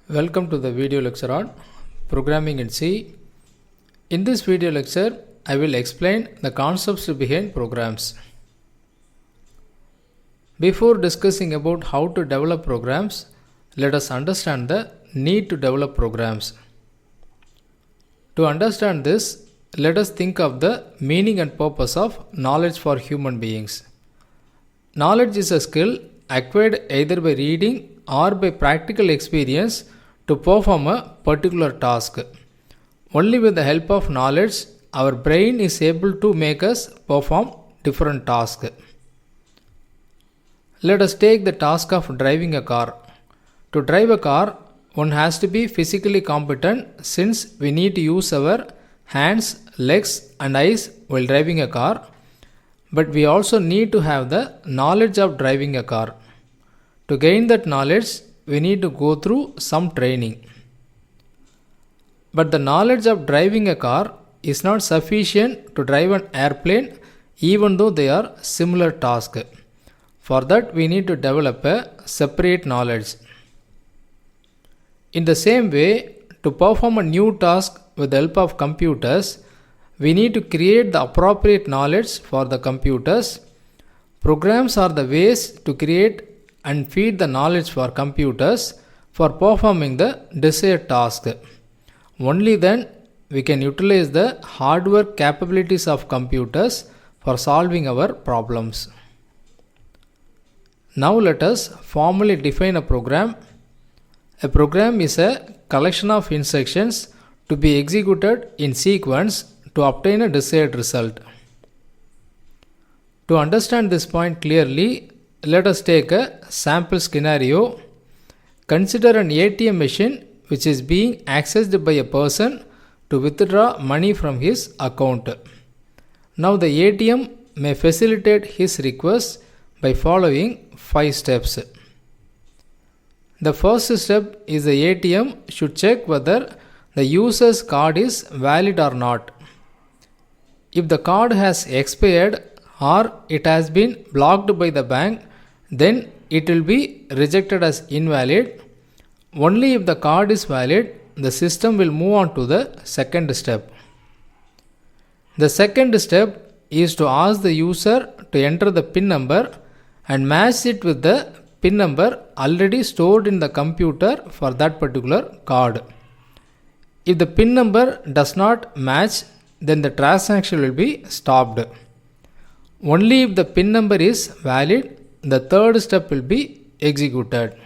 Welcome to the video lecture on Programming in C. In this video lecture, I will explain the concepts behind programs. Before discussing about how to develop programs, let us understand the need to develop programs. To understand this, let us think of the meaning and purpose of knowledge for human beings. Knowledge is a skill acquired either by reading or by practical experience to perform a particular task. Only with the help of knowledge, our brain is able to make us perform different tasks. Let us take the task of driving a car. To drive a car, one has to be physically competent since we need to use our hands, legs and eyes while driving a car. But we also need to have the knowledge of driving a car. To gain that knowledge, we need to go through some training. But the knowledge of driving a car is not sufficient to drive an airplane even though they are similar tasks. For that, we need to develop a separate knowledge. In the same way, to perform a new task with the help of computers, we need to create the appropriate knowledge for the computers. Programs are the ways to create and feed the knowledge for computers for performing the desired task. Only then we can utilize the hardware capabilities of computers for solving our problems. Now let us formally define a program. A program is a collection of instructions to be executed in sequence to obtain a desired result. To understand this point clearly, let us take a sample scenario. Consider an ATM machine which is being accessed by a person to withdraw money from his account. Now the ATM may facilitate his request by following 5 steps. The first step is the ATM should check whether the user's card is valid or not. If the card has expired or it has been blocked by the bank, then it will be rejected as invalid. Only if the card is valid, the system will move on to the second step. The second step is to ask the user to enter the PIN number and match it with the PIN number already stored in the computer for that particular card. If the PIN number does not match, then the transaction will be stopped. Only if the PIN number is valid, the third step will be executed.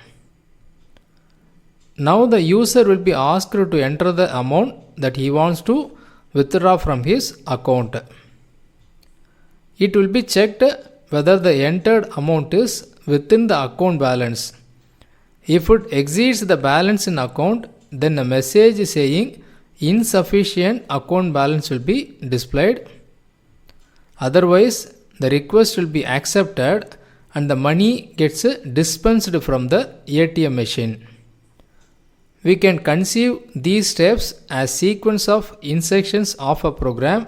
Now the user will be asked to enter the amount that he wants to withdraw from his account. It will be checked whether the entered amount is within the account balance. If it exceeds the balance in account, then a message saying insufficient account balance will be displayed. Otherwise, the request will be accepted and the money gets dispensed from the ATM machine. We can conceive these steps as sequence of instructions of a program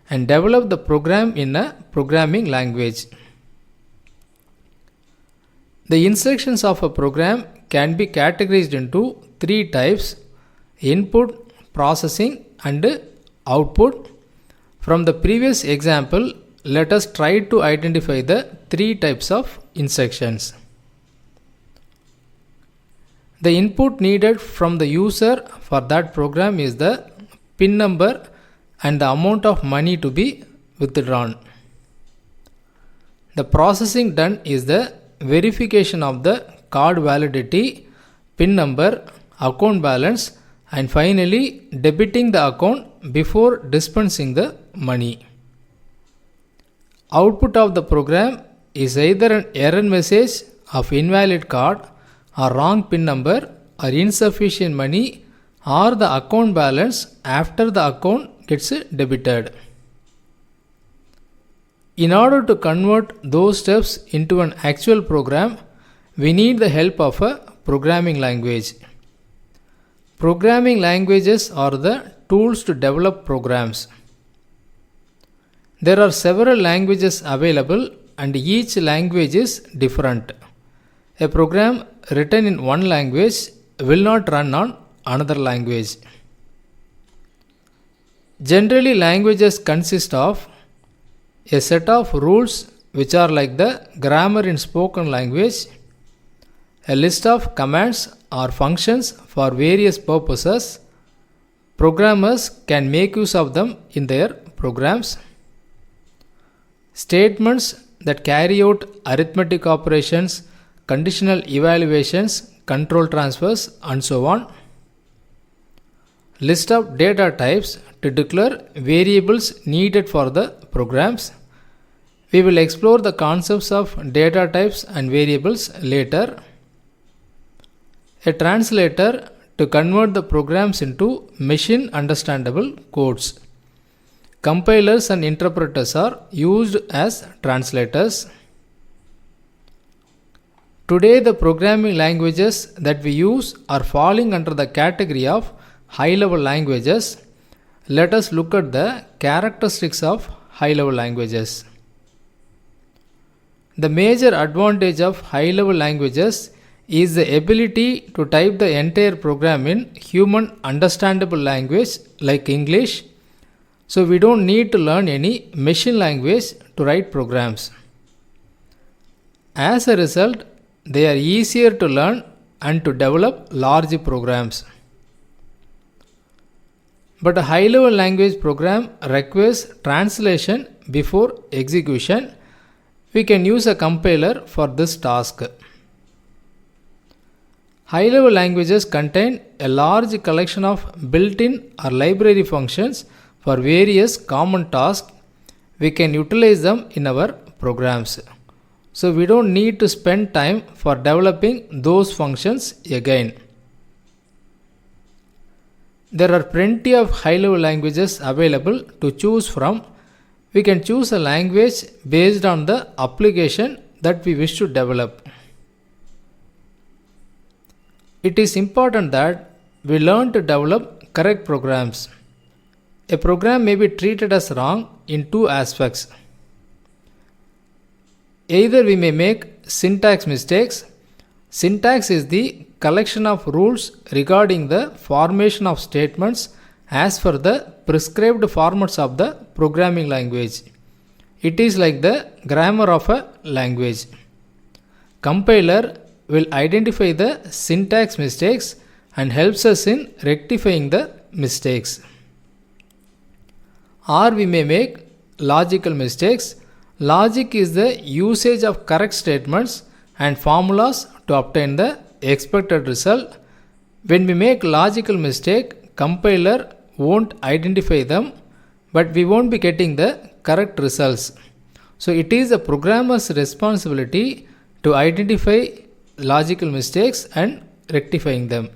and develop the program in a programming language. The instructions of a program can be categorized into 3 types: input, processing and output. From the previous example, let us try to identify the 3 types of instructions. The input needed from the user for that program is the PIN number and the amount of money to be withdrawn. The processing done is the verification of the card validity, PIN number, account balance and finally debiting the account before dispensing the money. Output of the program is either an error message of invalid card or wrong PIN number or insufficient money or the account balance after the account gets debited. In order to convert those steps into an actual program, we need the help of a programming language. Programming languages are the tools to develop programs. There are several languages available and each language is different. A program written in one language will not run on another language. Generally, languages consist of a set of rules which are like the grammar in spoken language, a list of commands or functions for various purposes. Programmers can make use of them in their programs. Statements that carry out arithmetic operations, conditional evaluations, control transfers, and so on. List of data types to declare variables needed for the programs. We will explore the concepts of data types and variables later. A translator to convert the programs into machine understandable codes. Compilers and interpreters are used as translators. Today, the programming languages that we use are falling under the category of high-level languages. Let us look at the characteristics of high-level languages. The major advantage of high-level languages is the ability to type the entire program in human understandable language like English. So we don't need to learn any machine language to write programs. As a result, they are easier to learn and to develop large programs. But a high-level language program requires translation before execution. We can use a compiler for this task. High-level languages contain a large collection of built-in or library functions for various common tasks. We can utilize them in our programs. So we don't need to spend time for developing those functions again. There are plenty of high-level languages available to choose from. We can choose a language based on the application that we wish to develop. It is important that we learn to develop correct programs. A program may be treated as wrong in two aspects. Either we may make syntax mistakes. Syntax is the collection of rules regarding the formation of statements as per the prescribed formats of the programming language. It is like the grammar of a language. Compiler will identify the syntax mistakes and helps us in rectifying the mistakes. Or we may make logical mistakes. Logic is the usage of correct statements and formulas to obtain the expected result. When we make logical mistake, compiler won't identify them, but we won't be getting the correct results. So it is the programmer's responsibility to identify logical mistakes and rectifying them.